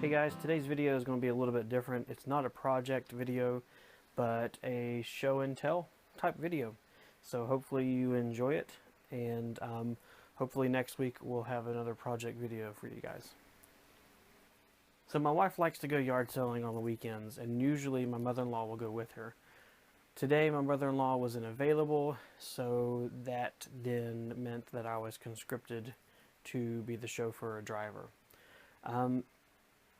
Hey guys, today's video is going to be a little bit different. It's not a project video, but a show and tell type video. So hopefully you enjoy it, and hopefully next week we'll have another project video for you guys. So my wife likes to go yard selling on the weekends, and usually my mother-in-law will go with her. Today my mother-in-law wasn't available, so that then meant that I was conscripted to be the chauffeur or driver.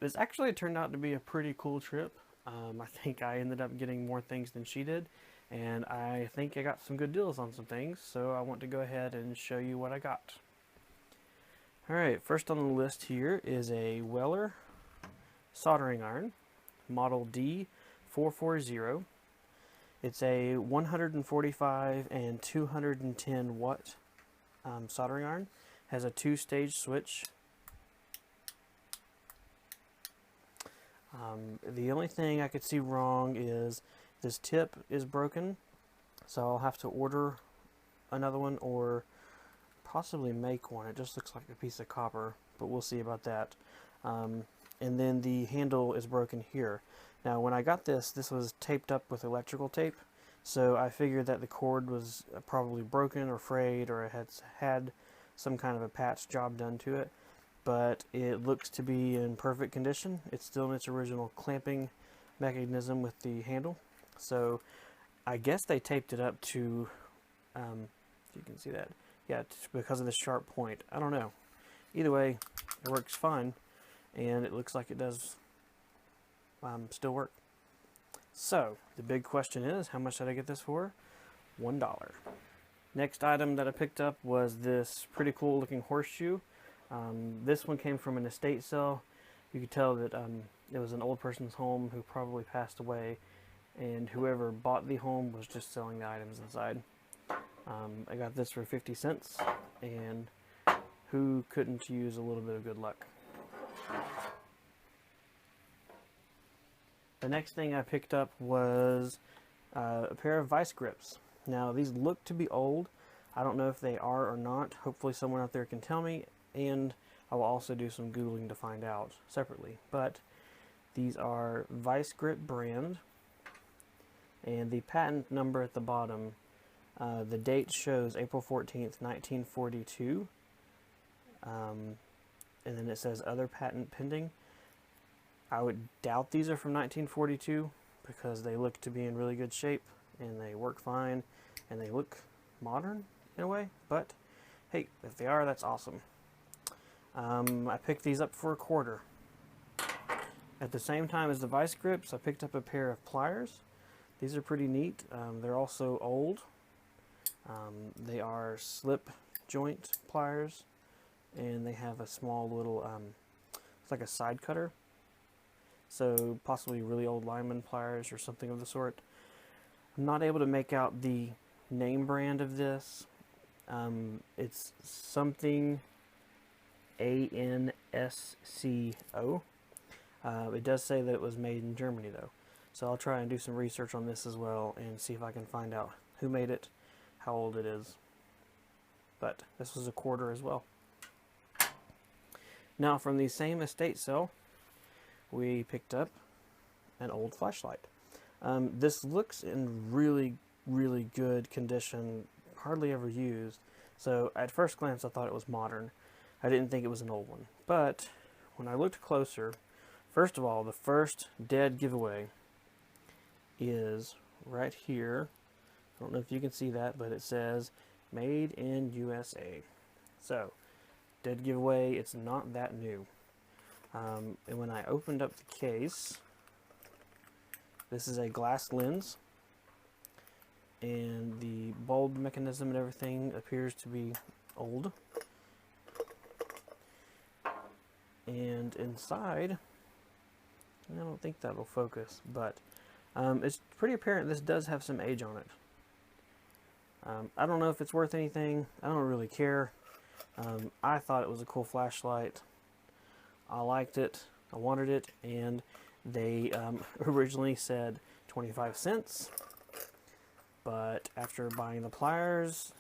This actually turned out to be a pretty cool trip. I think I ended up getting more things than she did, and I think I got some good deals on some things, so I want to go ahead and show you what I got. Alright, first on the list here is a Weller soldering iron, model D440. It's a 145 and 210 watt soldering iron. Has a 2-stage switch. The only thing I could see wrong is this tip is broken, so I'll have to order another one or possibly make one. It just looks like a piece of copper, but we'll see about that. And then the handle is broken here. Now when I got this was taped up with electrical tape, so I figured that the cord was probably broken or frayed, or it had some kind of a patch job done to it. But it looks to be in perfect condition. It's still in its original clamping mechanism with the handle. So I guess they taped it up to, if you can see that, yeah, because of the sharp point. I don't know. Either way, it works fine, and it looks like it does still work. So the big question is, how much did I get this for? $1. Next item that I picked up was this pretty cool looking horseshoe. This one came from an estate sale. You could tell that it was an old person's home who probably passed away, and whoever bought the home was just selling the items inside. I got this for 50 cents, and who couldn't use a little bit of good luck? The next thing I picked up was a pair of vice grips. Now these look to be old. I don't know if they are or not. Hopefully someone out there can tell me, and I will also do some Googling to find out separately. But these are Vice Grip brand, and the patent number at the bottom, the date shows April 14th, 1942, and then it says other patent pending. I would doubt these are from 1942 because they look to be in really good shape, and they work fine, and they look modern in a way, but hey, if they are, that's awesome. I picked these up for $1. At the same time as the vice grips, I picked up a pair of pliers. These are pretty neat. They're also old. They are slip joint pliers, and they have a small little, it's like a side cutter. So possibly really old lineman pliers or something of the sort. I'm not able to make out the name brand of this. It's something ANSCO. It does say that it was made in Germany though, so I'll try and do some research on this as well and see if I can find out who made it, how old it is. But this was $1 as well. Now from the same estate sale, we picked up an old flashlight. This looks in really good condition, hardly ever used. So at first glance I thought it was modern. I didn't think it was an old one. But when I looked closer, first of all, the first dead giveaway is right here. I don't know if you can see that, but it says Made in USA. So, dead giveaway, it's not that new. And when I opened up the case, this is a glass lens, and the bulb mechanism and everything appears to be old. And inside, I don't think that'll focus, but it's pretty apparent this does have some age on it. I don't know if it's worth anything. I don't really care. I thought it was a cool flashlight. I liked it. I wanted it, and they originally said 25 cents. But after buying the pliers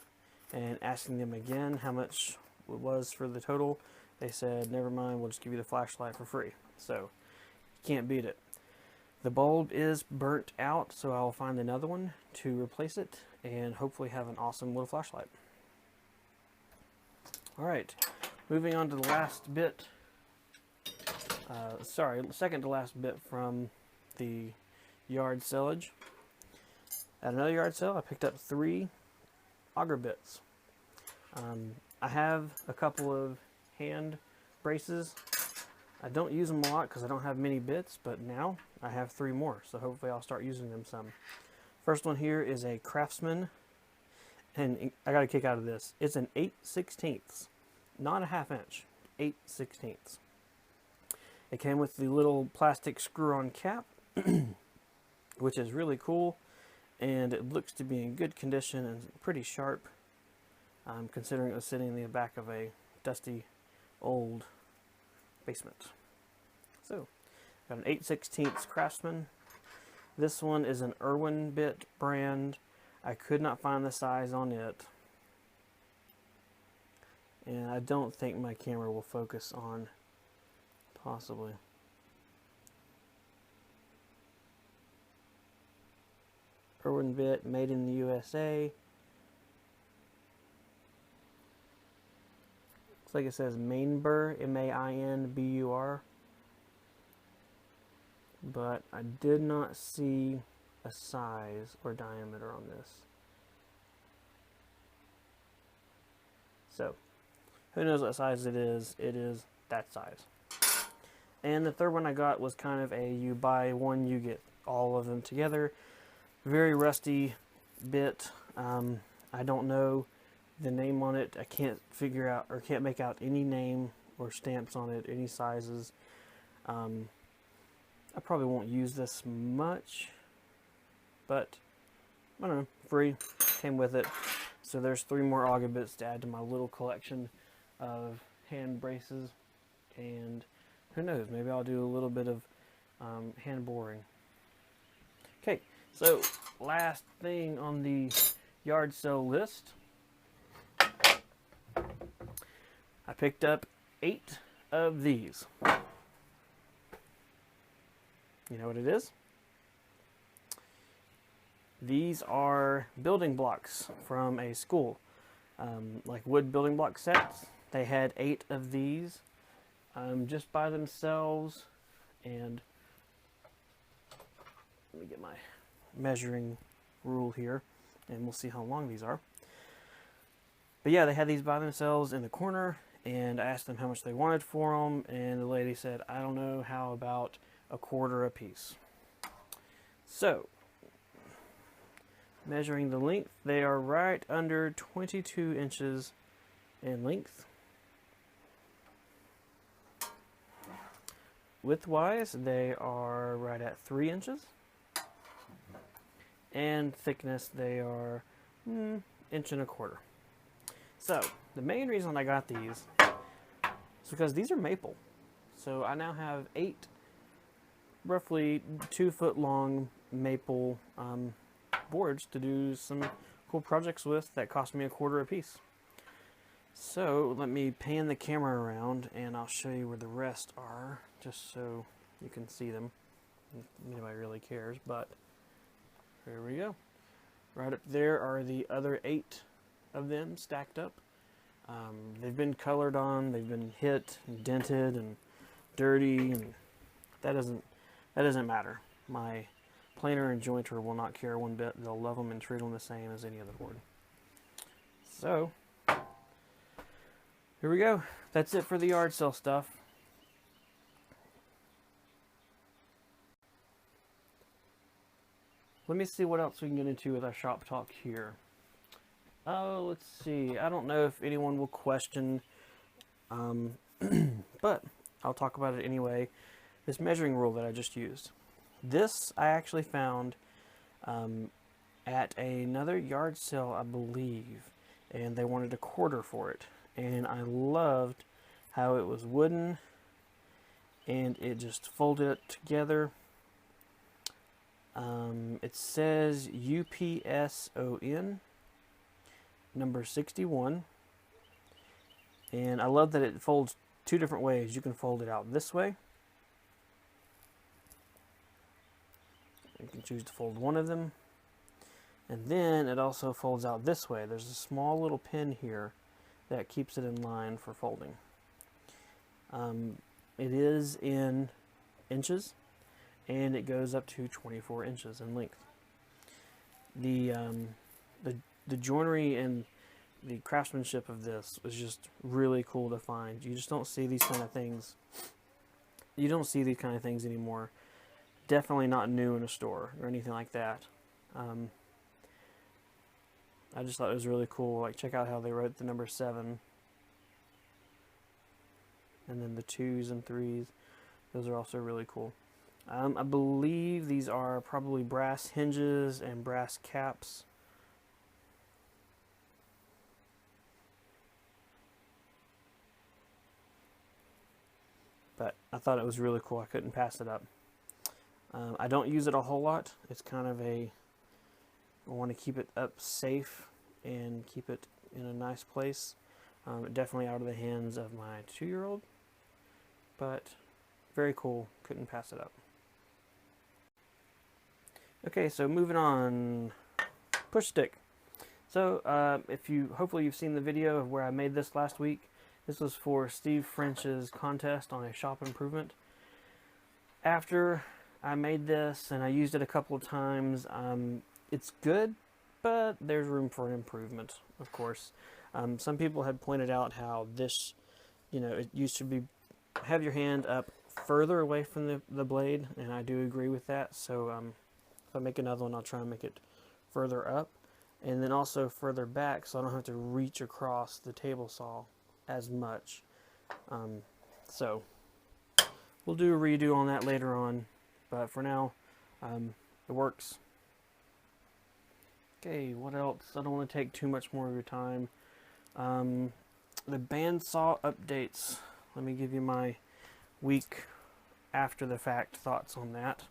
and asking them again how much it was for the total, they said, never mind, we'll just give you the flashlight for free. So Can't beat it. The bulb is burnt out, so I'll find another one to replace it and hopefully have an awesome little flashlight. Alright, moving on to the last bit. Second to last bit from the yard sellage. At another yard sale, I picked up 3 auger bits. I have a couple of hand braces. I don't use them a lot because I don't have many bits, but now I have 3 more, so hopefully I'll start using them some. First one here is a Craftsman, and I got a kick out of this. It's an 8/16, not a ½ inch, 8/16. It came with the little plastic screw-on cap, which is really cool, and it looks to be in good condition and pretty sharp, considering it was sitting in the back of a dusty old basement. So, got an 8/16 Craftsman. This one is an Irwin bit brand. I could not find the size on it, and I don't think my camera will focus on, possibly. Irwin bit, made in the USA. Looks like it says Mainbur, M-A-I-N-B-U-R. But I did not see a size or diameter on this. So, who knows what size it is? It is that size. And the third one I got was kind of a you buy one, you get all of them together. Very rusty bit. I don't know the name on it. I can't figure out or can't make out any name or stamps on it, any sizes. I probably won't use this much, but I don't know, free, came with it. So there's 3 more auger bits to add to my little collection of hand braces, and who knows, maybe I'll do a little bit of hand boring. Okay, so last thing on the yard sale list, I picked up 8 of these. You know what it is? These are building blocks from a school, like wood building block sets. They had 8 of these just by themselves, and let me get my measuring rule here and we'll see how long these are. But yeah, they had these by themselves in the corner, and I asked them how much they wanted for them, and the lady said, I don't know, how about $1/4 a piece. So, measuring the length, they are right under 22 inches in length. Width-wise, they are right at 3 inches. And thickness, they are 1.25 inches. So, the main reason I got these is because these are maple. So I now have 8 roughly 2-foot long maple boards to do some cool projects with that cost me $1/4 a piece. So let me pan the camera around and I'll show you where the rest are, just so you can see them. Nobody really cares, but here we go. Right up there are the other 8 of them stacked up. They've been colored on, they've been hit and dented and dirty, and that doesn't matter. My planer and jointer will not care one bit. They'll love them and treat them the same as any other board. So here we go. That's it for the yard sale stuff. Let me see what else we can get into with our shop talk here. Oh, let's see. I don't know if anyone will question, but I'll talk about it anyway. This measuring rule that I just used. This I actually found at another yard sale, I believe, and they wanted $1/4 for it. And I loved how it was wooden, and it just folded it together. It says UPSON number 61, and I love that it folds 2 different ways. You can fold it out this way, You can choose to fold one of them. And then it also folds out this way. There's a small little pin here that keeps it in line for folding. It is in inches, and it goes up to 24 inches in length. The joinery and the craftsmanship of this was just really cool to find. You just don't see these kind of things. You don't see these kind of things anymore. Definitely not new in a store or anything like that. I just thought it was really cool. Like, check out how they wrote the number 7. And then the 2s and 3s. Those are also really cool. I believe these are probably brass hinges and brass caps. But I thought it was really cool. I couldn't pass it up. I don't use it a whole lot. It's kind of I want to keep it up safe and keep it in a nice place. Definitely out of the hands of my 2-year-old. But very cool. Couldn't pass it up. Okay, so moving on. Push stick. So hopefully you've seen the video of where I made this last week. This was for Steve French's contest on a shop improvement. After I made this and I used it a couple of times, it's good, but there's room for an improvement, of course. Some people had pointed out how this, it used to have your hand up further away from the blade, and I do agree with that. So if I make another one, I'll try and make it further up, and then also further back, so I don't have to reach across the table saw as much. So we'll do a redo on that later on, but for now, it works. Okay, what else? I don't want to take too much more of your time. The bandsaw updates. Let me give you my week after the fact thoughts on that.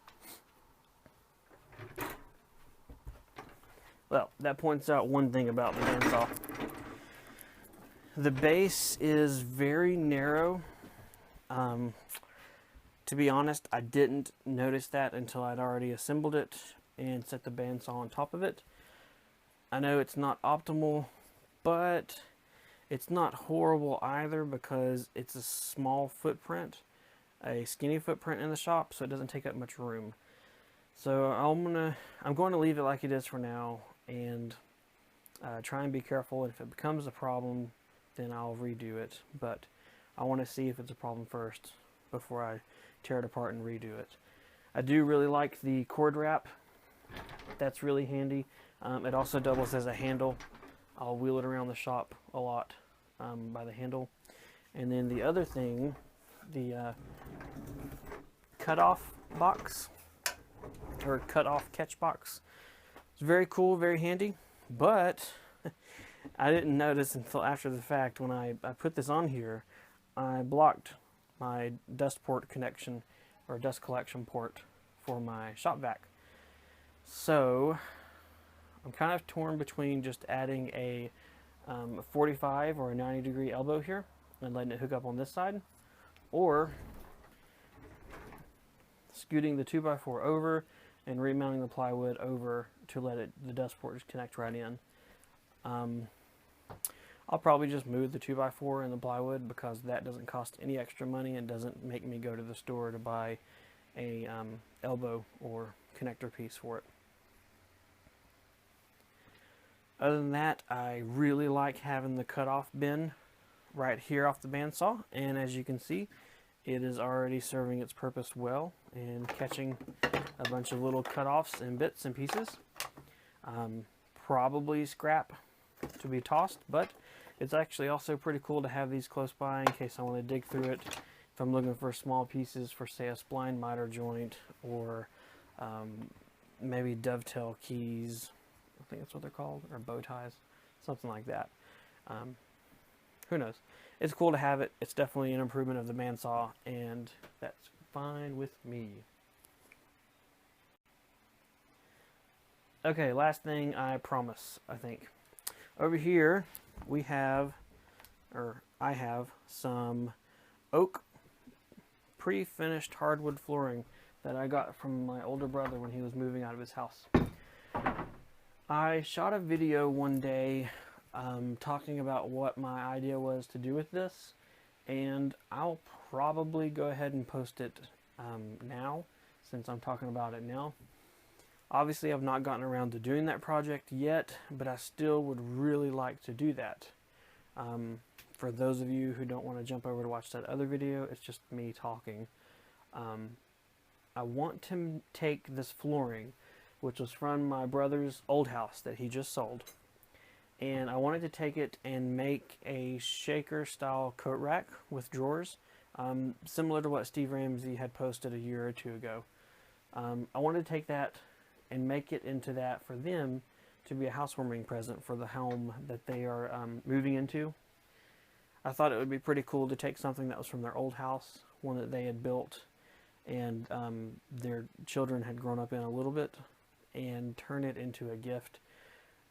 Well, that points out one thing about the bandsaw. The base is very narrow. To be honest, I didn't notice that until I'd already assembled it and set the bandsaw on top of it. I know it's not optimal, but it's not horrible either because it's a small footprint, a skinny footprint in the shop, so it doesn't take up much room. So I'm going to leave it like it is for now and try and be careful. If it becomes a problem, then I'll redo it. But I want to see if it's a problem first before I tear it apart and redo it. I do really like the cord wrap. That's really handy. It also doubles as a handle. I'll wheel it around the shop a lot by the handle. And then the other thing, the cutoff box, or cutoff catch box. It's very cool, very handy, but I didn't notice until after the fact when I put this on here, I blocked my dust port connection, or dust collection port for my shop vac. So I'm kind of torn between just adding a 45 or a 90 degree elbow here and letting it hook up on this side, or scooting the 2x4 over and remounting the plywood over to let the dust port just connect right in. I'll probably just move the 2x4 and the plywood because that doesn't cost any extra money and doesn't make me go to the store to buy a elbow or connector piece for it. Other than that, I really like having the cutoff bin right here off the bandsaw, and as you can see, it is already serving its purpose well and catching a bunch of little cutoffs and bits and pieces. Probably scrap to be tossed, but it's actually also pretty cool to have these close by in case I want to dig through it. If I'm looking for small pieces for, say, a spline miter joint, or maybe dovetail keys, I think that's what they're called, or bow ties, something like that. Who knows? It's cool to have it. It's definitely an improvement of the bandsaw, and that's fine with me. Okay, last thing I promise, I think. Over here, we have, or I have, some oak pre-finished hardwood flooring that I got from my older brother when he was moving out of his house. I shot a video one day talking about what my idea was to do with this, and I'll probably go ahead and post it now, since I'm talking about it now. Obviously, I've not gotten around to doing that project yet, but I still would really like to do that. For those of you who don't want to jump over to watch that other video, it's just me talking. I want to take this flooring, which was from my brother's old house that he just sold, and I wanted to take it and make a shaker style coat rack with drawers, similar to what Steve Ramsey had posted a year or two ago. I wanted to take that and make it into that for them to be a housewarming present for the home that they are moving into. I thought it would be pretty cool to take something that was from their old house, one that they had built and their children had grown up in a little bit, and turn it into a gift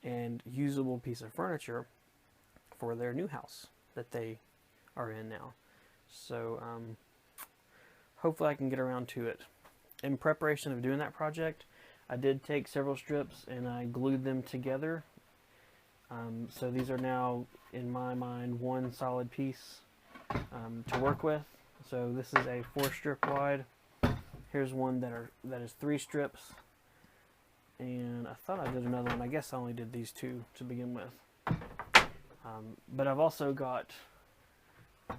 and usable piece of furniture for their new house that they are in now. So hopefully I can get around to it. In preparation of doing that project, I did take several strips and I glued them together. So these are now, in my mind, one solid piece to work with. So this is a 4-strip wide. Here's one that is 3 strips. And I thought I did another one. I guess I only did these 2 to begin with. But I've also got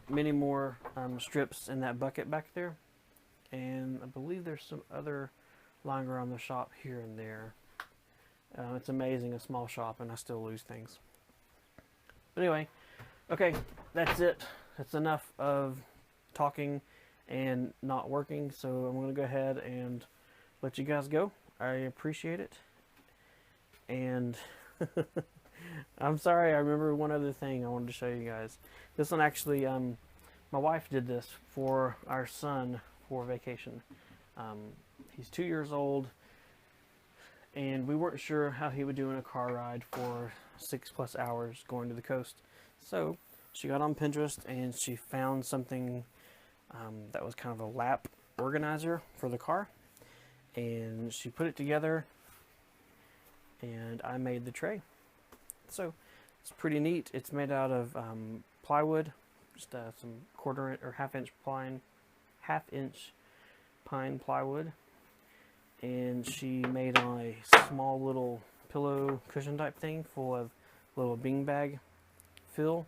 many more strips in that bucket back there. And I believe there's some other lying around the shop here and there. It's amazing, a small shop, and I still lose things. But anyway, okay, that's it. That's enough of talking and not working, so I'm going to go ahead and let you guys go. I appreciate it. And I'm sorry, I remember one other thing I wanted to show you guys. This one actually, my wife did this for our son for vacation. He's 2 years old, and we weren't sure how he would do in a car ride for 6+ hours going to the coast. So she got on Pinterest and she found something that was kind of a lap organizer for the car, and she put it together and I made the tray. So it's pretty neat. It's made out of plywood, just some 1/4 or 1/2 inch pine plywood, and she made on a small little pillow cushion type thing full of little beanbag fill,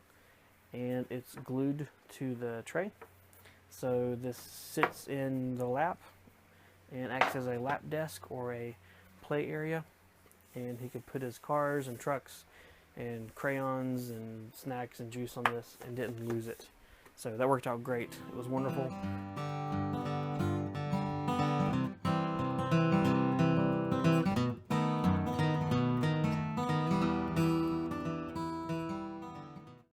and it's glued to the tray. So this sits in the lap and acts as a lap desk or a play area, and he could put his cars and trucks and crayons and snacks and juice on this and didn't lose it. So that worked out great. It was wonderful.